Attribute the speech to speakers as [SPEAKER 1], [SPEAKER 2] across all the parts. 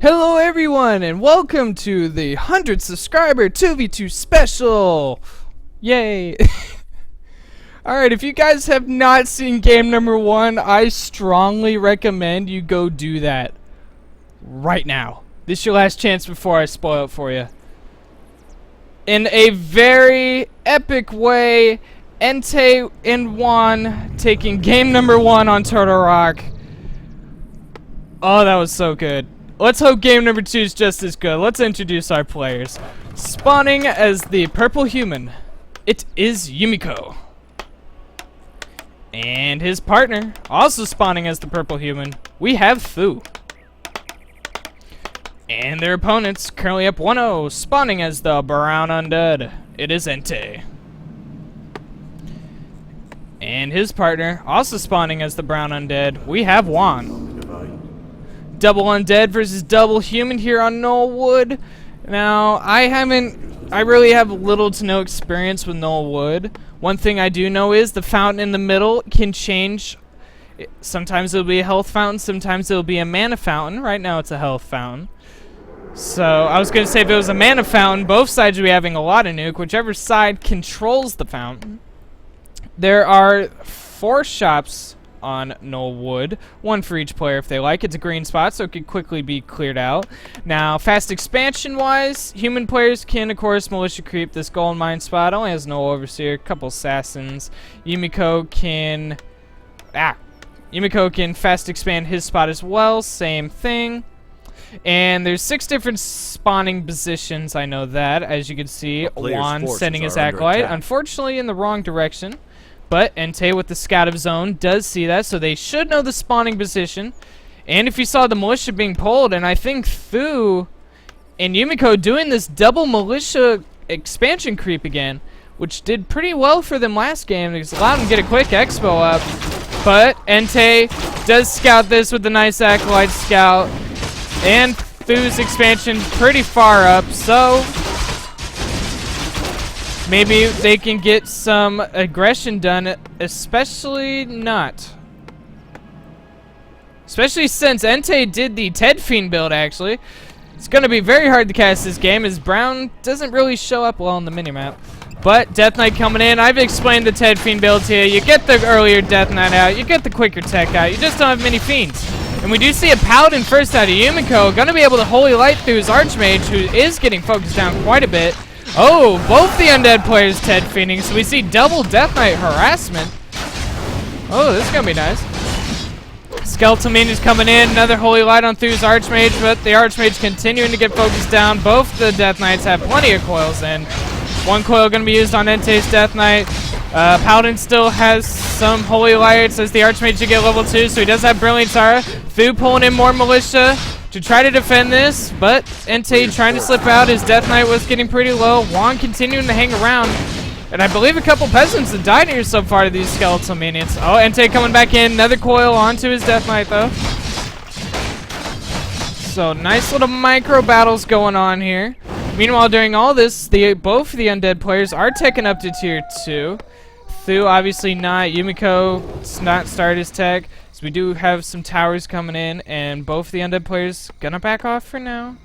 [SPEAKER 1] Hello everyone and welcome to the 100 subscriber 2v2 special! Yay! Alright, if you guys have not seen game number 1, I strongly recommend you go do that right now. This is your last chance before I spoil it for you. In a very epic way, Ente and Juan taking game number 1 on Turtle Rock. Oh, that was so good. Let's hope game number 2 is just as good. Let's introduce our players. Spawning as the purple human, it is Yumiko. And his partner, also spawning as the purple human, we have Fu. And their opponents, currently up 1-0, spawning as the brown undead, it is Ente. And his partner, also spawning as the brown undead, we have Juan. Double undead versus double human here on Knollwood. Now, I really have little to no experience with Knollwood. One thing I do know is the fountain in the middle can change. Sometimes it'll be a health fountain, sometimes it'll be a mana fountain. Right now it's a health fountain. So, I was going to say if it was a mana fountain, both sides would be having a lot of nuke, whichever side controls the fountain. There are 4 shops on Knollwood, 1 for each player if they like. It's a green spot, so it could quickly be cleared out. Now, fast expansion wise, human players can of course militia creep this gold mine spot. Only has no overseer, couple assassins. Yumiko can fast expand his spot as well, same thing. And there's 6 different spawning positions, I know that, as you can see. Juan sending his acolyte, unfortunately in the wrong direction. But Ente with the scout of zone does see that, so they should know the spawning position. And if you saw the militia being pulled, and I think Fu and Yumiko doing this double militia expansion creep again, which did pretty well for them last game because it allowed them to get a quick expo up. But Ente does scout this with the nice acolyte scout, and Fu's expansion pretty far up, so maybe they can get some aggression done, especially since Ente did the Ted Fiend build, actually. It's going to be very hard to cast this game, as Brown doesn't really show up well on the minimap. But Death Knight coming in. I've explained the Ted Fiend build to you. You get the earlier Death Knight out, you get the quicker tech out, you just don't have many Fiends. And we do see a Paladin first out of Yumiko, going to be able to Holy Light through his Archmage, who is getting focused down quite a bit. Oh, both the undead players Ted Fiending, so we see double Death Knight harassment. Oh, this is gonna be nice. Skeletal Minions coming in, another Holy Light on Thu's Archmage, but the Archmage continuing to get focused down. Both the Death Knights have plenty of coils in. 1 coil gonna be used on Ente's Death Knight. Paladin still has some Holy Lights as the Archmage should get level 2, so he does have Brilliant Tara. Thu pulling in more Militia to try to defend this, but Ente trying to slip out. His Death Knight was getting pretty low. Juan continuing to hang around. And I believe a couple peasants have died here so far to these skeletal minions. Oh, Ente coming back in. Another coil onto his Death Knight, though. So, nice little micro battles going on here. Meanwhile, during all this, both the undead players are taken up to tier 2. Thu, obviously not. Yumiko not started his tech. We do have some towers coming in, and both the undead players gonna back off for now.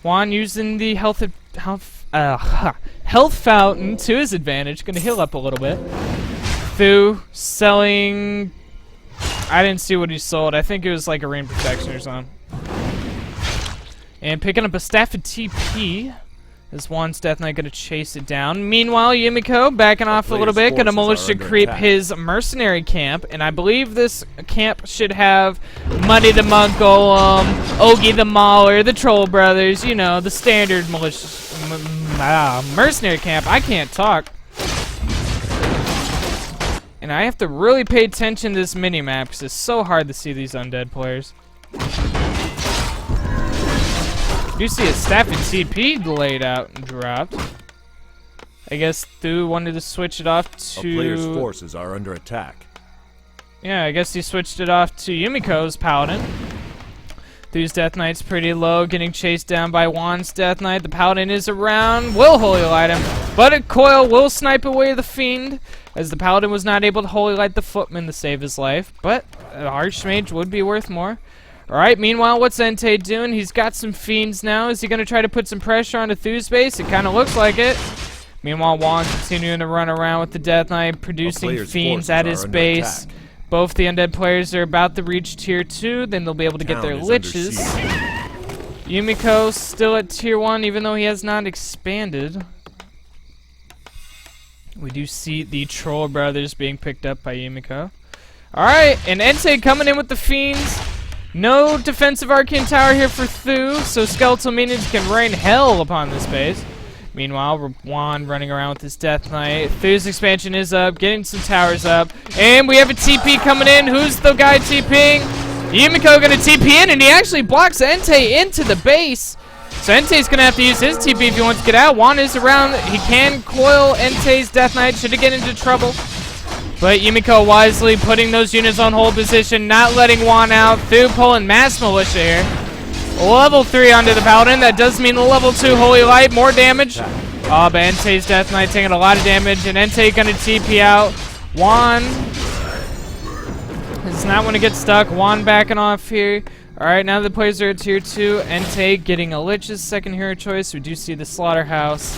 [SPEAKER 1] Juan using the health fountain to his advantage, gonna heal up a little bit. Thu selling. I didn't see what he sold. I think it was like a rain protection or something. And picking up a staff of TP. Is Juan's Death Knight gonna chase it down? Meanwhile, Yumiko backing off a little bit, gonna militia creep his mercenary camp, and I believe this camp should have Muddy the Monk Golem, Ogie the Mauler, the Troll Brothers, you know, the standard militia mercenary camp. I can't talk. And I have to really pay attention to this minimap because it's so hard to see these undead players. You see a staff and TP laid out and dropped. I guess Thu wanted to switch it off to...
[SPEAKER 2] A player's forces are under attack.
[SPEAKER 1] Yeah, I guess he switched it off to Yumiko's Paladin. Thu's Death Knight's pretty low, getting chased down by Juan's Death Knight. The Paladin is around, will Holy Light him, but a coil will snipe away the Fiend, as the Paladin was not able to Holy Light the Footman to save his life, but an Archmage would be worth more. Alright, meanwhile, what's Ente doing? He's got some fiends now. Is he going to try to put some pressure onto Thu's base? It kind of looks like it. Meanwhile, Juan continuing to run around with the Death Knight, producing fiends at his base.
[SPEAKER 2] Attack.
[SPEAKER 1] Both the undead players are about to reach tier 2. Then they'll be able to get their liches. Yumiko still at tier 1, even though he has not expanded. We do see the Troll Brothers being picked up by Yumiko. Alright, and Ente coming in with the fiends. No defensive arcane tower here for Thu, so skeletal minions can rain hell upon this base. Meanwhile, Juan running around with his Death Knight. Thu's expansion is up, getting some towers up. And we have a TP coming in. Who's the guy TPing? Yumiko gonna TP in, and he actually blocks Ente into the base. So Ente's gonna have to use his TP if he wants to get out. Juan is around. He can coil Ente's Death Knight. Should he get into trouble? But Yumiko wisely putting those units on hold position, not letting Juan out. Thu pulling Mass Militia here. Level 3 onto the Paladin. That does mean a level 2 Holy Light. More damage. Oh, but Ente's Death Knight taking a lot of damage. And Ente gonna TP out. Juan does not want to get stuck. Juan backing off here. Alright, now the players are at tier 2. Ente getting a Lich's second hero choice. We do see the Slaughterhouse.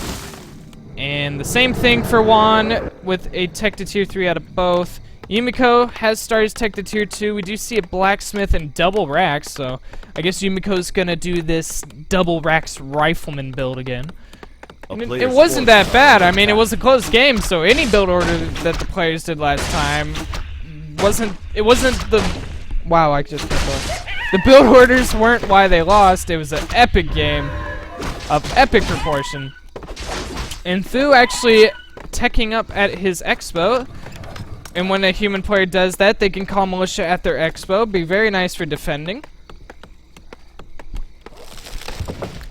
[SPEAKER 1] And the same thing for Juan with a tech to tier 3 out of both. Yumiko has started his tech to tier 2. We do see a Blacksmith and double racks, so I guess Yumiko's gonna do this double racks rifleman build again. It wasn't that bad. I mean, it was a close game, so any build order that the players did last time wasn't the... Wow, I just got the build orders weren't why they lost. It was an epic game of epic proportion. And Thu actually teching up at his expo. And when a human player does that, they can call militia at their expo. Be very nice for defending.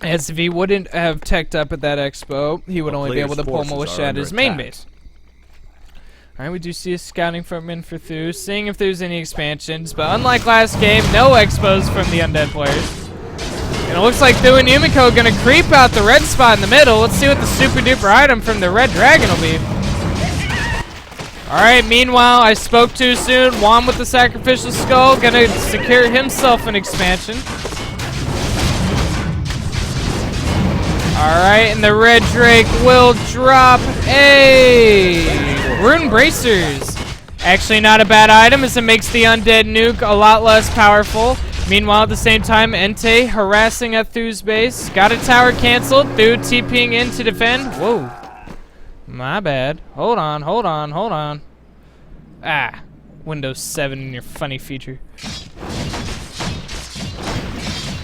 [SPEAKER 1] As if he wouldn't have teched up at that expo, he would only be able to pull militia at his main base. Alright, we do see a scouting footman for Thu, seeing if there's any expansions. But unlike last game, no expos from the undead players. And it looks like Thu and Yumiko are gonna creep out the red spot in the middle. Let's see what the super duper item from the red dragon will be. Alright, meanwhile, I spoke too soon. Juan with the sacrificial skull, gonna secure himself an expansion. Alright, and the red drake will drop a rune bracers. Actually not a bad item as it makes the undead nuke a lot less powerful. Meanwhile, at the same time, Ente harassing at Thu's base. Got a tower canceled. Thu TPing in to defend. Whoa. My bad. Hold on, hold on, hold on. Ah. Windows 7 in your funny feature.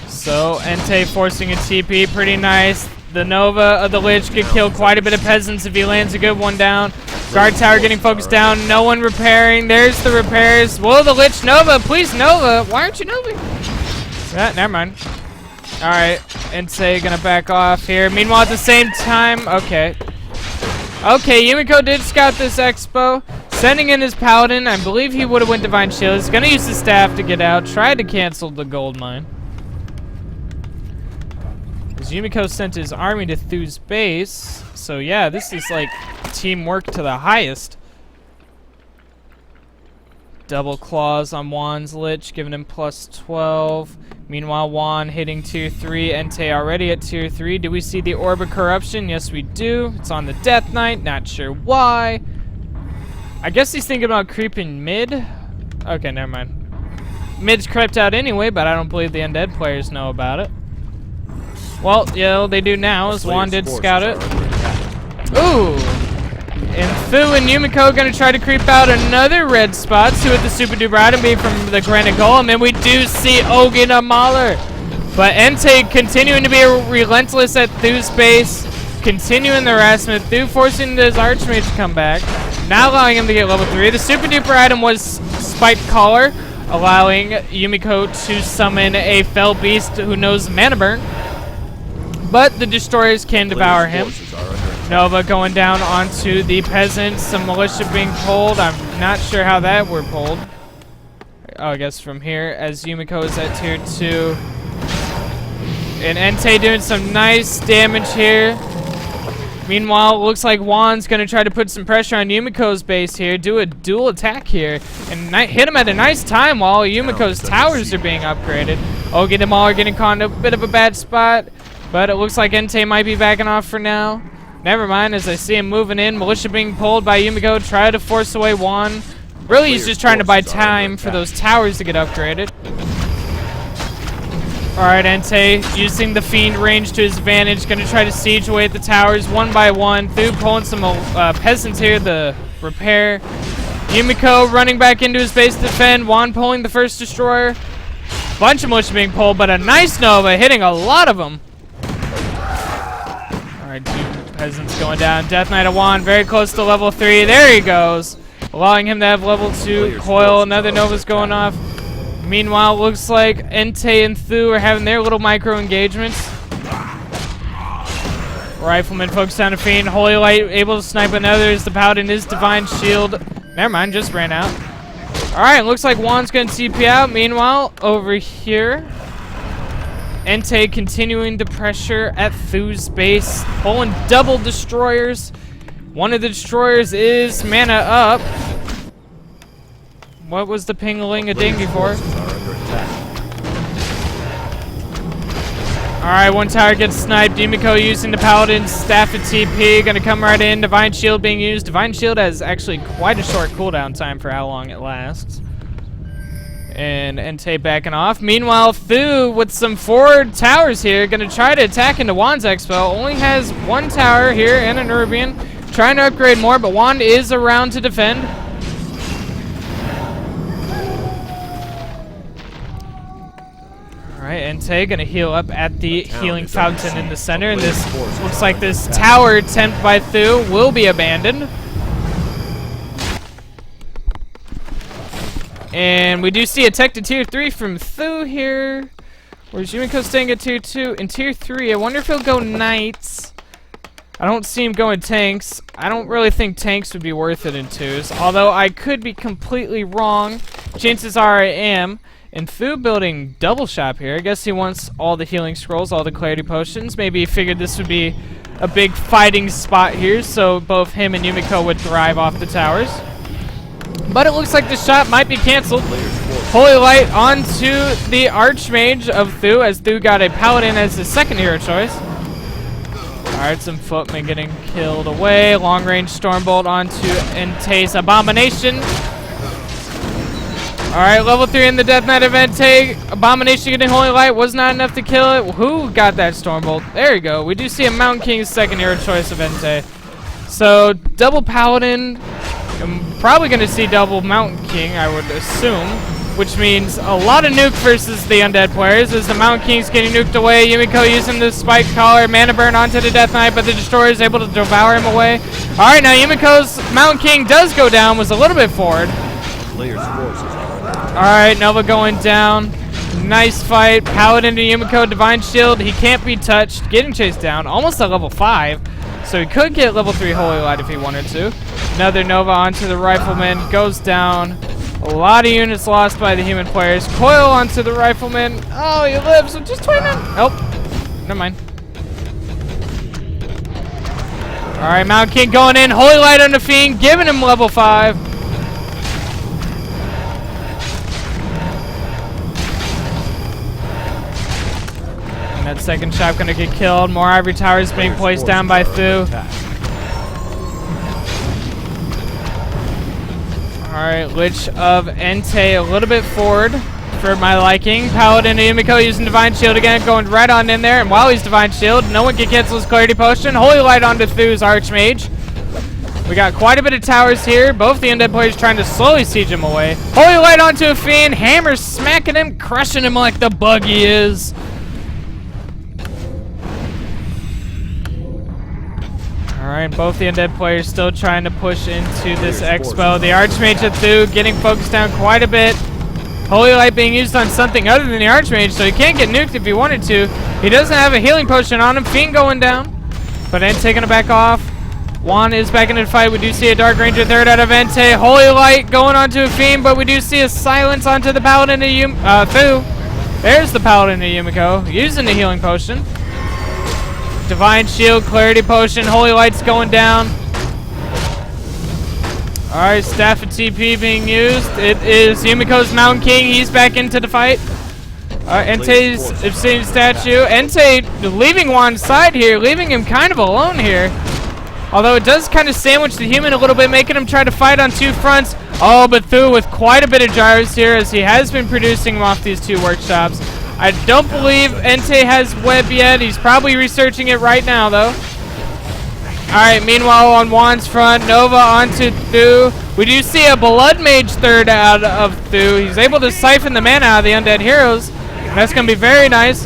[SPEAKER 1] So, Ente forcing a TP. Pretty nice. The Nova of the Lich could kill quite a bit of peasants if he lands a good one down. Guard tower getting focused down. No one repairing. There's the repairs. Whoa, the Lich Nova. Please, Nova. Why aren't you Nova? Never mind. Alright. Ente gonna back off here. Meanwhile, at the same time... Okay. Okay, Yumiko did scout this expo. Sending in his Paladin. I believe he would have went Divine Shield. He's gonna use his staff to get out. Tried to cancel the gold mine. As Yumiko sent his army to Thu's base. So yeah, this is like teamwork to the highest. Double claws on Juan's Lich, giving him plus 12. Meanwhile, Juan hitting tier 3. Ente already at tier 3. Do we see the Orb of Corruption? Yes, we do. It's on the Death Knight. Not sure why. I guess he's thinking about creeping mid. Okay, never mind. Mid's crept out anyway, but I don't believe the undead players know about it. Well, yeah, they do now, as Juan did scout it. Ooh! And Thu and Yumiko gonna try to creep out another red spot. See what the super duper item be from the Granite Golem. And we do see Ogun a Mauler. But Ente continuing to be relentless at Thu's base. Continuing the harassment. Thu forcing his Archmage to come back. Not allowing him to get level 3. The super duper item was Spiked Collar, allowing Yumiko to summon a Fell Beast who knows Mana Burn. But the Destroyers can devour him. Nova going down onto the peasants. Some militia being pulled. I'm not sure how that were pulled. Oh, I guess from here, as Yumiko is at tier 2. And Ente doing some nice damage here. Meanwhile, it looks like Juan's going to try to put some pressure on Yumiko's base here. Do a dual attack here. And hit him at a nice time while Yumiko's towers are being upgraded. Oh, get them all are getting caught in a bit of a bad spot. But it looks like Ente might be backing off for now. Never mind, as I see him moving in. Militia being pulled by Yumiko. Try to force away Juan. Really, he's just trying to buy time for those towers to get upgraded. Alright, Ente using the Fiend range to his advantage. Gonna try to siege away at the towers one by one. Thu pulling some peasants here to repair. Yumiko running back into his base to defend. Juan pulling the first destroyer. Bunch of militia being pulled, but a nice Nova hitting a lot of them. Alright, 2 peasants going down. Death Knight of Juan very close to level 3. There he goes. Allowing him to have level 2 coil. Another Nova's going off. Meanwhile, looks like Ente and Thu are having their little micro engagements. Rifleman focused on a Fiend. Holy Light able to snipe another as the Paladin is Divine Shield. Never mind, just ran out. Alright, looks like Juan's going to TP out. Meanwhile, over here, Ente continuing to pressure at Thu's base. Pulling double destroyers. One of the destroyers is mana up. What was the ping-a-ling-a-ding before? Alright, one tower gets sniped. Yumiko using the Paladin's Staff of TP. Gonna come right in. Divine Shield being used. Divine Shield has actually quite a short cooldown time for how long it lasts. And Ente backing off. Meanwhile, Thu with some forward towers here. Gonna try to attack into Juan's Expo. Only has one tower here and a Nerubian. Trying to upgrade more, but Juan is around to defend. Alright, Ente gonna heal up at the healing fountain in the center, and this looks like this tower attempt by Thu will be abandoned. And we do see a tech to tier 3 from Thu here. Where's Yumiko staying at tier 2? In tier 3, I wonder if he'll go knights. I don't see him going tanks. I don't really think tanks would be worth it in 2s, although I could be completely wrong. Chances are I am. And Thu building double shop here. I guess he wants all the healing scrolls, all the clarity potions. Maybe he figured this would be a big fighting spot here, so both him and Yumiko would thrive off the towers. But it looks like the shot might be canceled. Holy Light onto the Archmage of Thu, as Thu got a Paladin as his second hero choice. Alright, some footmen getting killed away. Long range Stormbolt onto Ente's Abomination. Alright, level 3 in the Death Knight of Ente. Abomination getting Holy Light was not enough to kill it. Who got that Stormbolt? There you go. We do see a Mountain King's second hero choice of Ente. So, double Paladin. I'm probably going to see double Mountain King, I would assume. Which means a lot of nuke versus the undead players, as the Mountain King's getting nuked away. Yumiko using the Spike Collar, mana burn onto the Death Knight, but the Destroyer is able to devour him away. Alright, now Yumiko's Mountain King does go down, was a little bit forward. Alright, Nova going down. Nice fight. Paladin to Yumiko, Divine Shield. He can't be touched. Getting chased down. Almost at level 5. So he could get level 3 Holy Light if he wanted to. Another Nova onto the Rifleman. Goes down. A lot of units lost by the human players. Coil onto the Rifleman. Oh, he lives with just 29. Nope. Never mind. Alright, Mountain King going in. Holy Light on the Fiend. Giving him level 5. That second shot gonna get killed. More ivory towers being placed down by Thu. Alright, Lich of Ente a little bit forward for my liking. Paladin and Yumiko using Divine Shield again, going right on in there. And while he's Divine Shield, no one can cancel his Clarity Potion. Holy Light onto Thu's Archmage. We got quite a bit of towers here. Both the undead players trying to slowly siege him away. Holy Light onto a Fiend. Hammer smacking him, crushing him like the bug he is. Alright, both the undead players still trying to push into this expo. The Archmage of Thu getting focused down quite a bit. Holy Light being used on something other than the Archmage, so he can't get nuked if he wanted to. He doesn't have a healing potion on him. Fiend going down. But Ente gonna back off. Juan is back into the fight. We do see a Dark Ranger third out of Ente. Holy Light going onto a Fiend, but we do see a silence onto the Paladin of Thu. There's the Paladin of Yumiko using the healing potion. Divine Shield, Clarity Potion, Holy Light's going down. Alright, Staff of TP being used. It is Yumiko's Mountain King. He's back into the fight. Ente's obscene statue. Ente leaving Juan's side here, leaving him kind of alone here. Although it does kind of sandwich the human a little bit, making him try to fight on two fronts. Oh, but through with quite a bit of gyros here, as he has been producing them off these two workshops. I don't believe Ente has web yet. He's probably researching it right now, though. Alright, meanwhile on Juan's front, Nova onto Thu. We do see a Blood Mage third out of Thu. He's able to siphon the mana out of the undead heroes. That's going to be very nice.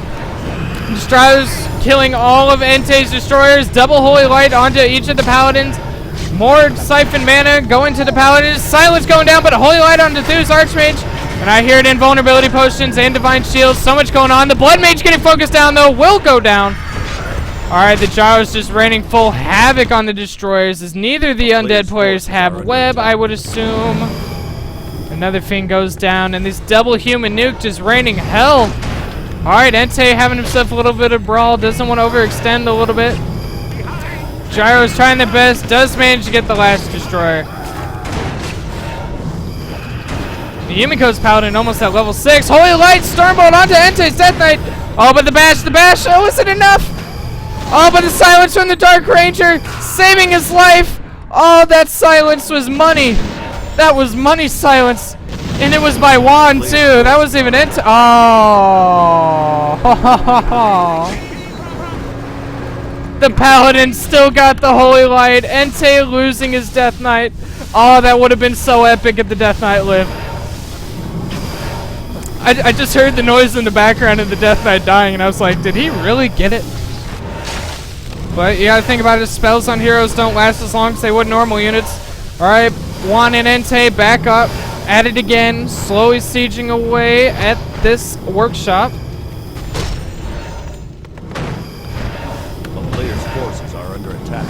[SPEAKER 1] Destroyers killing all of Ente's destroyers. Double Holy Light onto each of the paladins. More siphon mana going to the paladins. Silence going down, but a Holy Light onto Thu's Archmage. And I hear it, invulnerability potions and divine shields. So much going on. The Blood Mage getting focused down, though, will go down. Alright, the gyro's just raining full havoc on the destroyers, as neither of the undead players have web, I would assume. Another Fiend goes down, and this double human nuke just raining hell. Alright, Ente having himself a little bit of brawl, doesn't want to overextend a little bit. Gyro's trying the best, does manage to get the last destroyer. The Yumiko's Paladin almost at level 6. Holy Light, Stormbolt onto Ente's Death Knight. Oh, but the bash, oh, is it enough? Oh, but the silence from the Dark Ranger, saving his life. Oh, that silence was money. That was money silence. And it was by Juan, too. That was even it. Oh. The Paladin still got the Holy Light. Ente losing his Death Knight. Oh, that would have been so epic if the Death Knight lived. I just heard the noise in the background of the Death Knight dying, and I was like, did he really get it? But you gotta think about it, spells on heroes don't last as long as they would normal units. Alright, Juan and Ente back up, at it again, slowly sieging away at this workshop.
[SPEAKER 2] The player's forces are under attack.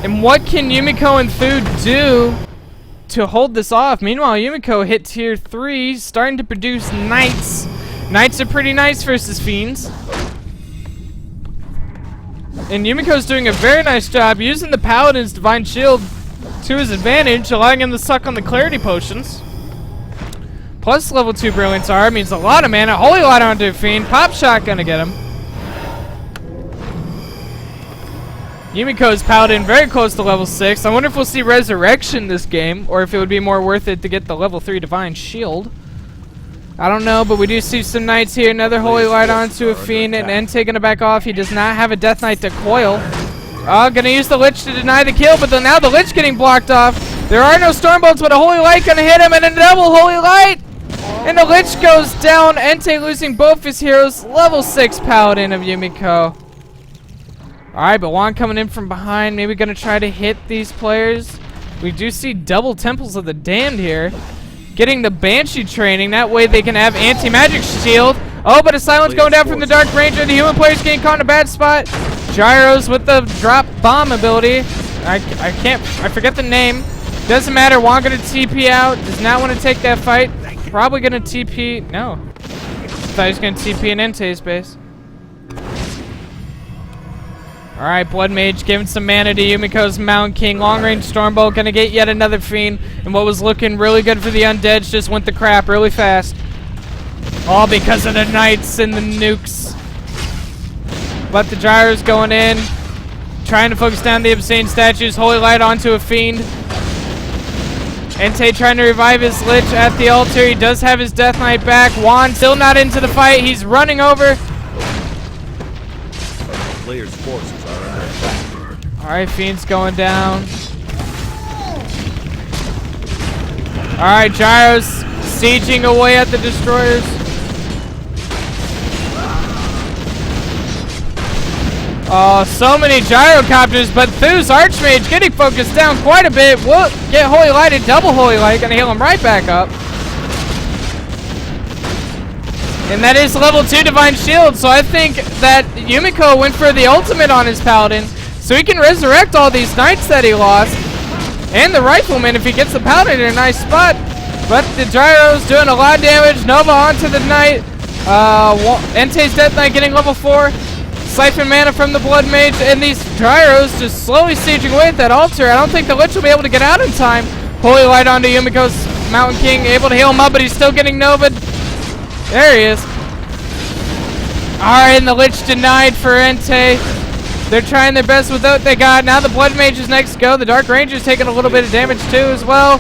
[SPEAKER 1] And what can Yumiko and Thu do to hold this off? Meanwhile, Yumiko hit tier 3, starting to produce knights. Knights are pretty nice versus fiends. And Yumiko's doing a very nice job using the Paladin's Divine Shield to his advantage, allowing him to suck on the Clarity Potions. Plus level 2 Brilliance R means a lot of mana. Holy Light onto a Fiend. Pop Shot gonna get him. Yumiko's Paladin very close to level 6. I wonder if we'll see Resurrection this game, or if it would be more worth it to get the level 3 Divine Shield. I don't know, but we do see some knights here. Another Holy Light onto a Fiend, and Ente gonna back off. He does not have a Death Knight to coil. Oh, gonna use the Lich to deny the kill, but then now the Lich getting blocked off. There are no Stormbolts, but a Holy Light gonna hit him, and a double Holy Light! And the Lich goes down. Ente losing both his heroes. Level 6 Paladin of Yumiko. Alright, but Juan coming in from behind. Maybe gonna try to hit these players. We do see double Temples of the Damned here. Getting the Banshee training, that way they can have anti-magic shield. Oh, but a silence going down from the Dark Ranger. The human players getting caught in a bad spot. Gyros with the drop bomb ability. I forget the name. Doesn't matter. Juan gonna TP out. Does not want to take that fight. Probably gonna TP. No. Thought he was gonna TP in Ente's base. Alright, Blood Mage giving some mana to Yumiko's Mountain King. Long range Stormbolt gonna get yet another Fiend. And what was looking really good for the undeads just went to crap really fast. All because of the Knights and the nukes. But the Gyros going in. Trying to focus down the Obscene Statues. Holy Light onto a Fiend. Ente trying to revive his Lich at the altar. He does have his Death Knight back. Juan still not into the fight. He's running over.
[SPEAKER 2] Player's forces are under attack.
[SPEAKER 1] Alright, Fiend's going down. Alright, Gyros sieging away at the destroyers. Oh, so many gyrocopters, but Thu's Archmage getting focused down quite a bit. Will get Holy Lighted, double Holy Light, gonna heal him right back up. And that is level 2 Divine Shield, so I think that Yumiko went for the ultimate on his Paladin, so he can resurrect all these Knights that he lost. And the Rifleman if he gets the Paladin in a nice spot. But the Gyro's doing a lot of damage. Nova onto the Knight. Ente's Death Knight getting level 4. Siphon mana from the Blood Mage, and these Gyros just slowly sieging away at that altar. I don't think the Lich will be able to get out in time. Holy Light onto Yumiko's Mountain King able to heal him up, but he's still getting Nova. There he is. Alright, and the Lich denied for Ente. They're trying their best with what they got. Now the Blood Mage is next to go. The Dark Ranger's taking a little bit of damage too as well.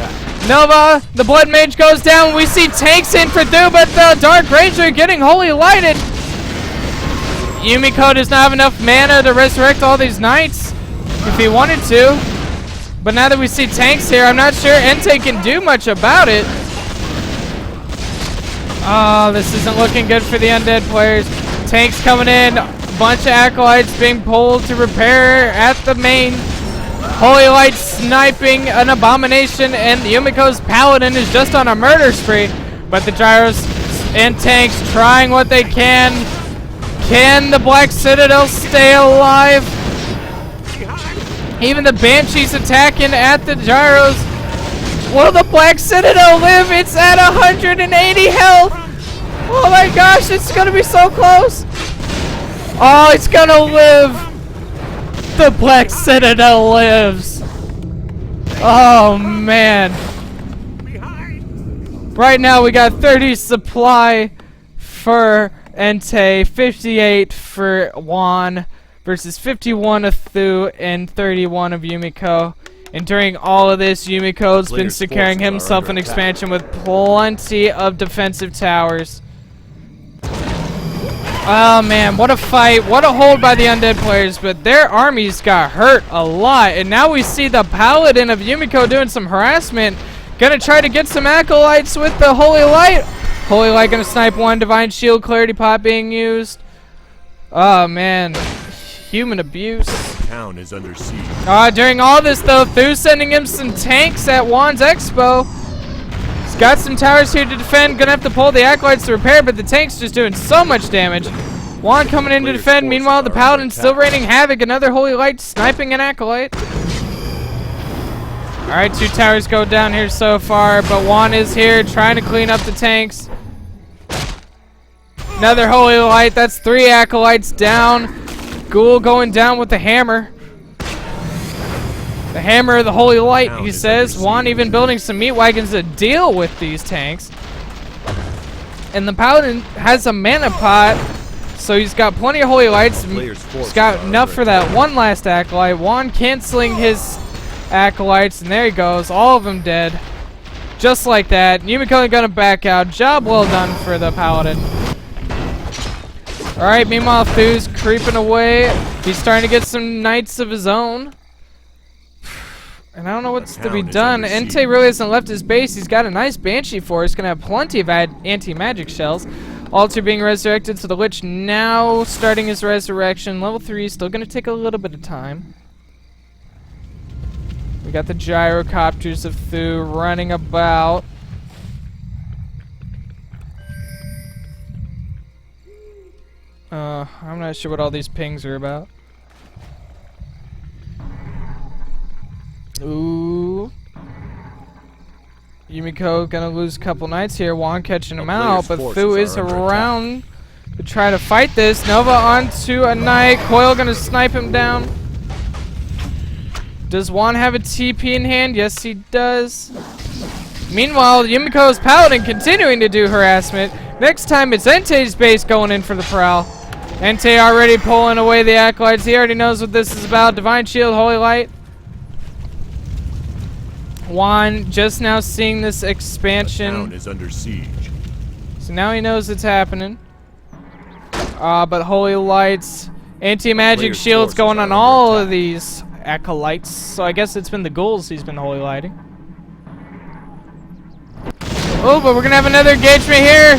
[SPEAKER 1] Nova, the Blood Mage goes down. We see tanks in for Thu, but the Dark Ranger getting Holy Lighted. Yumiko does not have enough mana to resurrect all these knights if he wanted to. But now that we see tanks here, I'm not sure Ente can do much about it. Oh, this isn't looking good for the undead players. Tanks coming in. Bunch of acolytes being pulled to repair at the main. Holy Light sniping an abomination, and Yumiko's paladin is just on a murder spree. But the gyros and tanks trying what they can. Can the Black Citadel stay alive? Even the Banshee's attacking at the gyros. Will the Black Citadel live? It's at 180 health. Oh my gosh, it's gonna be so close. Oh, it's gonna live. The Black Citadel lives. Oh man. Right now we got 30 supply for Ente, 58 for Juan versus 51 of Thu and 31 of Yumiko. And during all of this, Yumiko's been securing himself an expansion with plenty of defensive towers. Oh man, what a fight. What a hold by the undead players, but their armies got hurt a lot. And now we see the paladin of Yumiko doing some harassment. Gonna try to get some acolytes with the Holy Light. Holy Light gonna snipe one. Divine Shield Clarity Pot being used. Oh man, human abuse.
[SPEAKER 2] Town is under siege.
[SPEAKER 1] During all this though, Thu's sending him some tanks at Juan's Expo. He's got some towers here to defend. Gonna have to pull the acolytes to repair, but the tank's just doing so much damage. Juan coming in to defend. Meanwhile, the paladin still raining havoc. Another Holy Light sniping an acolyte. Alright, 2 towers go down here so far, but Juan is here trying to clean up the tanks. Another Holy Light. That's 3 acolytes down. Ghoul going down with the hammer. The hammer of the Holy Light, he says. Juan even building some meat wagons to deal with these tanks. And the paladin has a mana pot, so he's got plenty of Holy Lights. He's got enough for that one last acolyte. Juan canceling his acolytes, and there he goes. All of them dead. Just like that. Yumiko gonna back out. Job well done for the paladin. Alright, meanwhile, Thu's creeping away. He's starting to get some knights of his own. And I don't know what's to be done. Ente really hasn't left his base. He's got a nice Banshee force. Gonna have plenty of anti-magic shells. Altar being resurrected, so the Lich now starting his resurrection. Level 3 is still gonna take a little bit of time. We got the gyrocopters of Thu running about. I'm not sure what all these pings are about. Ooh. Yumiko gonna lose a couple knights here. Juan catching him out, but Thu is around to try to fight this. Nova onto a knight. Coil gonna snipe him down. Does Juan have a TP in hand? Yes, he does. Meanwhile, Yumiko's paladin continuing to do harassment. Next time, it's Ente's base going in for the prowl. Ente already pulling away the acolytes. He already knows what this is about. Divine Shield, Holy Light. Juan just now seeing this expansion.
[SPEAKER 2] The town is under siege.
[SPEAKER 1] So now he knows it's happening. But Holy Lights, anti-magic shields going on all of these acolytes. So I guess it's been the ghouls he's been holy lighting. Oh, but we're gonna have another engagement here.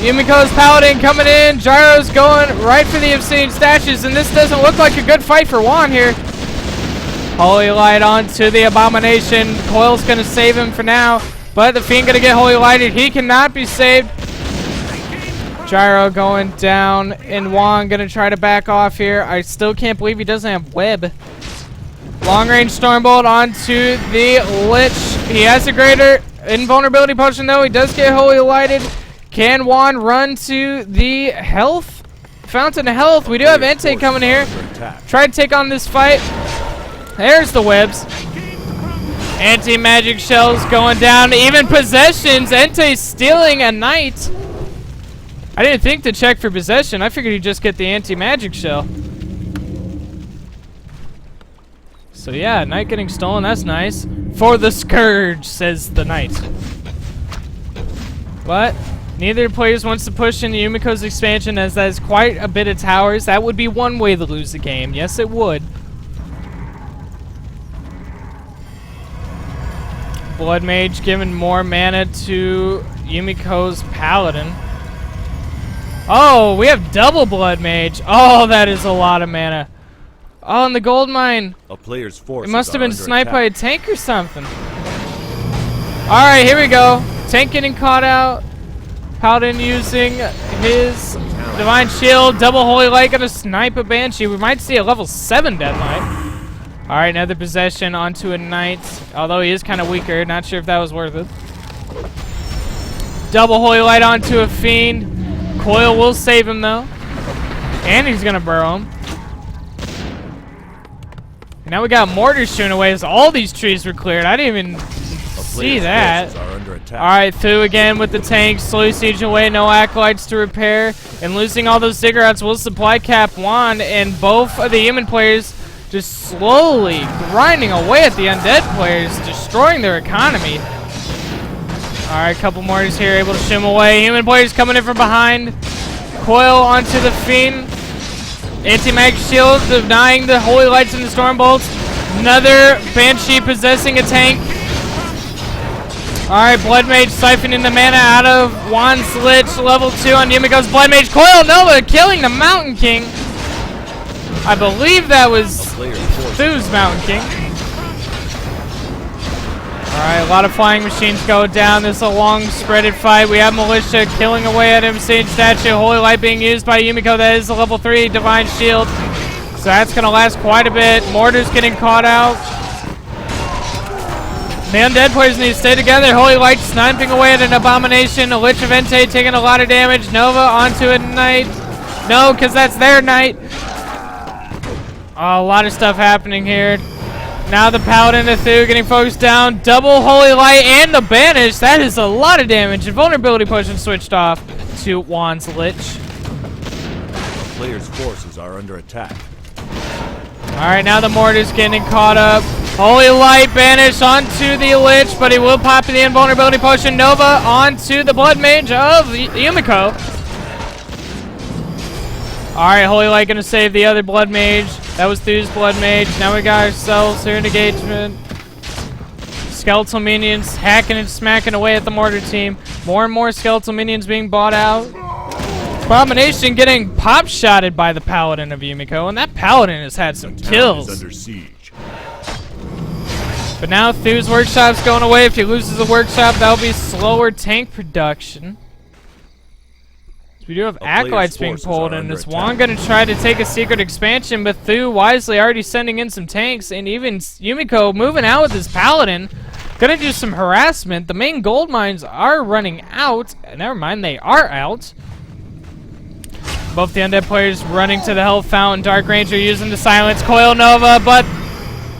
[SPEAKER 1] Yumiko's paladin coming in. Gyro's going right for the obsidian stashes, and this doesn't look like a good fight for Juan here. Holy Light onto the abomination. Coil's gonna save him for now, but the Fiend gonna get Holy Lighted. He cannot be saved. Gyro going down, and Juan gonna try to back off here. I still can't believe he doesn't have web. Long range Stormbolt onto the Lich. He has a greater invulnerability potion though. He does get Holy Lighted. Can Juan run to the health? Fountain of Health. We do have Ente coming here. Try to take on this fight. There's the webs. Anti-magic shells going down. Even possessions. Ente stealing a knight. I didn't think to check for possession. I figured he'd just get the anti-magic shell. So yeah, knight getting stolen. That's nice. For the scourge, says the knight. But neither players wants to push into Yumiko's expansion, as that is quite a bit of towers. That would be one way to lose the game. Yes, it would. Blood Mage giving more mana to Yumiko's Paladin. Oh, we have double Blood Mage. Oh, that is a lot of mana. Oh, and the gold mine.
[SPEAKER 2] A player's forces
[SPEAKER 1] It must have
[SPEAKER 2] are
[SPEAKER 1] been
[SPEAKER 2] under
[SPEAKER 1] sniped by a
[SPEAKER 2] attack.
[SPEAKER 1] tank or something. Alright, here we go. Tank getting caught out. Paladin using his Divine Shield. Double Holy Light gonna snipe a Banshee. We might see a level 7 Death Knight. Alright, another possession onto a Knight. Although he is kind of weaker. Not sure if that was worth it. Double Holy Light onto a Fiend. Coil will save him though. And he's gonna burrow him. And now we got mortars shooting away as all these trees were cleared. I didn't even see that. Alright, Thu again with the tank, slowly sieging away, no acolytes to repair. And losing all those ziggurats will supply cap Juan, and both of the human players just slowly grinding away at the undead players, destroying their economy. Alright, couple mortars here, able to shim away. Human players coming in from behind. Coil onto the Fiend. Anti-mag shield denying the holy lights and the storm bolts. Another Banshee possessing a tank. Alright, Blood Mage siphoning the mana out of Juan's Lich. Level 2 on Yumiko's Blood Mage. Coil Nova killing the Mountain King. I believe that was Thu's Mountain King. Alright, a lot of flying machines go down. This is a long spreaded fight. We have Militia killing away at him. Sage Statue. Holy Light being used by Yumiko. That is a level 3 Divine Shield. So that's going to last quite a bit. Mortar's getting caught out. The undead players need to stay together. Holy Light sniping away at an Abomination. A Lich of Ente taking a lot of damage. Nova onto a Knight. No, because that's their Knight. Oh, a lot of stuff happening here. Now the Paladin of Thu getting focused down. Double Holy Light and the Banish. That is a lot of damage. Invulnerability potion switched off to Juan's Lich.
[SPEAKER 2] The player's forces are under attack.
[SPEAKER 1] Alright, now the Mortar's getting caught up. Holy Light Banish onto the Lich, but he will pop the Invulnerability potion. Nova onto the Blood Mage of Yumiko. Alright, Holy Light gonna save the other Blood Mage. That was Thu's Blood Mage. Now we got ourselves here in engagement. Skeletal minions hacking and smacking away at the mortar team. More and more skeletal minions being bought out. Abomination getting pop-shotted by the Paladin of Yumiko, and that Paladin has had some kills.
[SPEAKER 2] Under siege.
[SPEAKER 1] But now Thu's workshop's going away. If he loses the workshop, that'll be slower tank production. We do have acolytes being pulled in. Is Juan going to try to take a secret expansion? But Thu wisely already sending in some tanks, and even Yumiko moving out with his Paladin. Going to do some harassment. The main gold mines are running out. Never mind, they are out. Both the undead players running to the health fountain. Dark Ranger using the silence. Coil Nova, but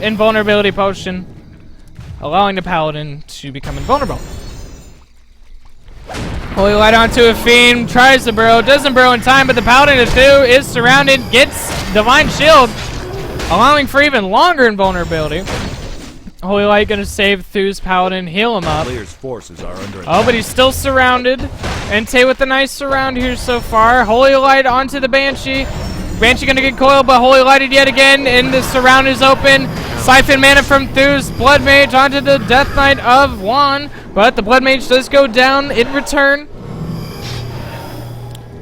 [SPEAKER 1] invulnerability potion, allowing the Paladin to become invulnerable. Holy Light onto a Fiend, tries to burrow, doesn't burrow in time, but the Paladin of Thu is surrounded, gets Divine Shield, allowing for even longer invulnerability. Holy Light gonna save Thu's Paladin, heal him up.
[SPEAKER 2] Player's forces are under attack.
[SPEAKER 1] Oh, but he's still surrounded. Ente with a nice surround here so far. Holy Light onto the Banshee. Banshee gonna get coiled, but Holy Lighted yet again, and the surround is open. Siphon mana from Thu's Blood Mage onto the Death Knight of Juan, but the Blood Mage does go down in return.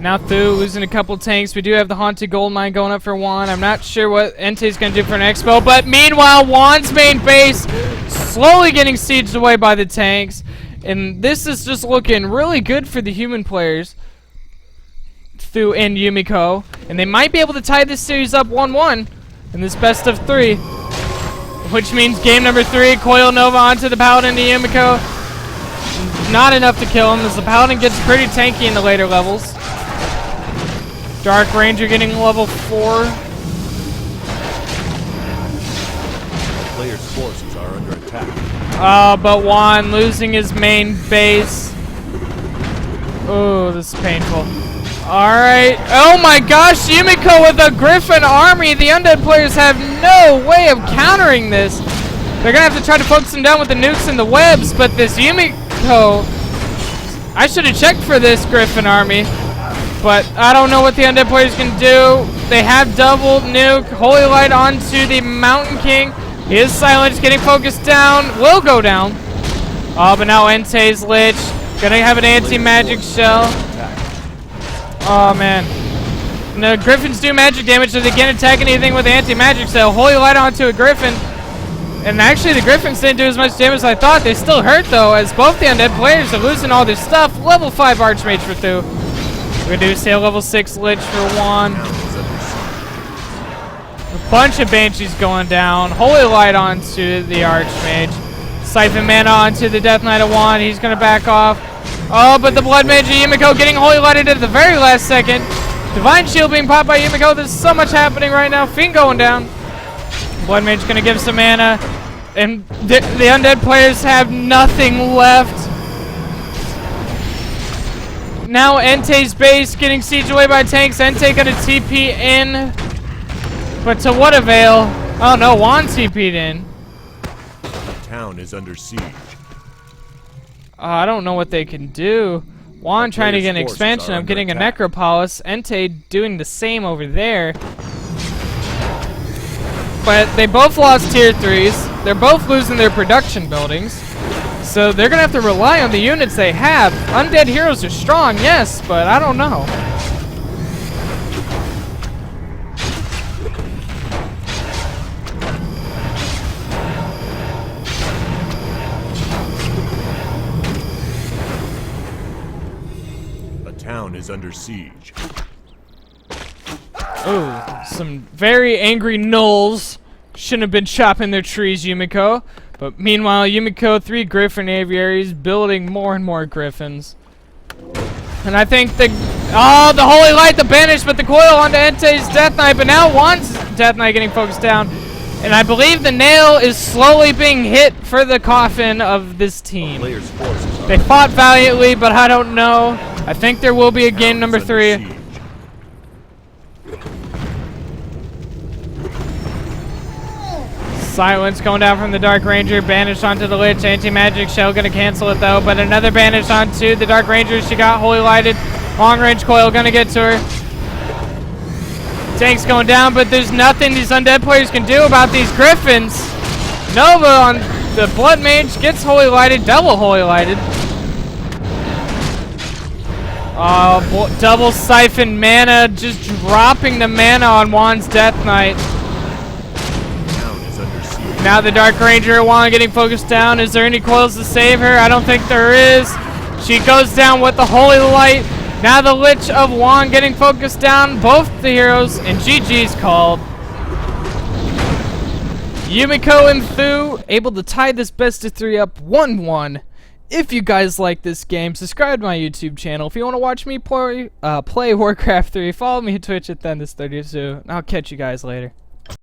[SPEAKER 1] Now Thu losing a couple tanks. We do have the Haunted Gold Mine going up for Juan. I'm not sure what Ente's going to do for an expo, but meanwhile, Juan's main base slowly getting sieged away by the tanks. And this is just looking really good for the human players, Thu and Yumiko. And they might be able to tie this series up 1-1 in this best of 3. Which means game number 3, Coil Nova onto the Paladin to Yumiko. Not enough to kill him, as the Paladin gets pretty tanky in the later levels. Dark Ranger getting level 4.
[SPEAKER 2] Player's forces are under attack.
[SPEAKER 1] But Juan losing his main base. Oh, this is painful. Alright. Oh my gosh, Yumiko with a Griffin army. The undead players have no way of countering this. They're gonna have to try to focus them down with the nukes and the webs, but this Yumiko... I should have checked for this Griffin army, but I don't know what the undead players can do. They have double nuke. Holy Light onto the Mountain King. He is silent, getting focused down. Will go down. Oh, but now Ente's Lich. Gonna have an anti-magic shell. Oh, man. No, Griffins do magic damage, so they can't attack anything with anti-magic shell. Holy Light onto a Griffin. And actually, the Griffins didn't do as much damage as I thought. They still hurt, though, as both the undead players are losing all their stuff. Level 5 Archmage for Thu. We're gonna do say level 6 Lich for Juan. A bunch of Banshees going down. Holy Light onto the Archmage. Siphon Mana onto the Death Knight of Juan. He's gonna back off. Oh, but the Blood Mage of Yumiko getting Holy Lighted at the very last second. Divine Shield being popped by Yumiko. There's so much happening right now. Fiend going down. Blood Mage gonna give some mana. And the undead players have nothing left. Now Ente's base getting sieged away by tanks. Ente gonna TP in. But to what avail? Oh no, Juan TP'd in.
[SPEAKER 2] The town is under siege.
[SPEAKER 1] I don't know what they can do. Juan trying to get an expansion. I'm getting a Necropolis. Ente doing the same over there. But they both lost tier 3s. They're both losing their production buildings. So they're gonna have to rely on the units they have. Undead heroes are strong, yes, but I don't know.
[SPEAKER 2] The town is under siege.
[SPEAKER 1] Ooh, some very angry gnolls. Shouldn't have been chopping their trees, Yumiko. But meanwhile, Yumiko, 3 Griffin aviaries, building more and more Griffins. And I think the Holy Light, the banish, but the coil onto Ente's Death Knight. But now Juan's Death Knight getting focused down. And I believe the nail is slowly being hit for the coffin of this team. They fought valiantly, but I don't know. I think there will be a game number 3. Silence going down from the Dark Ranger, banished onto the Lich, anti-magic shell gonna cancel it though, but another banish onto the Dark Ranger. She got Holy Lighted, long range coil gonna get to her. Tank's going down, but there's nothing these undead players can do about these Griffins. Nova on the Blood Mage gets Holy Lighted, double Holy Lighted. Oh, double Siphon Mana, just dropping the mana on Juan's Death Knight. Now the Dark Ranger Juan getting focused down. Is there any coils to save her? I don't think there is. She goes down with the Holy Light. Now the Lich of Juan getting focused down. Both the heroes, and GG's called. Yumiko and Thu able to tie this best of 3 up 1-1. If you guys like this game, subscribe to my YouTube channel. If you want to watch me play Warcraft 3, follow me on Twitch at Thendis32. And I'll catch you guys later.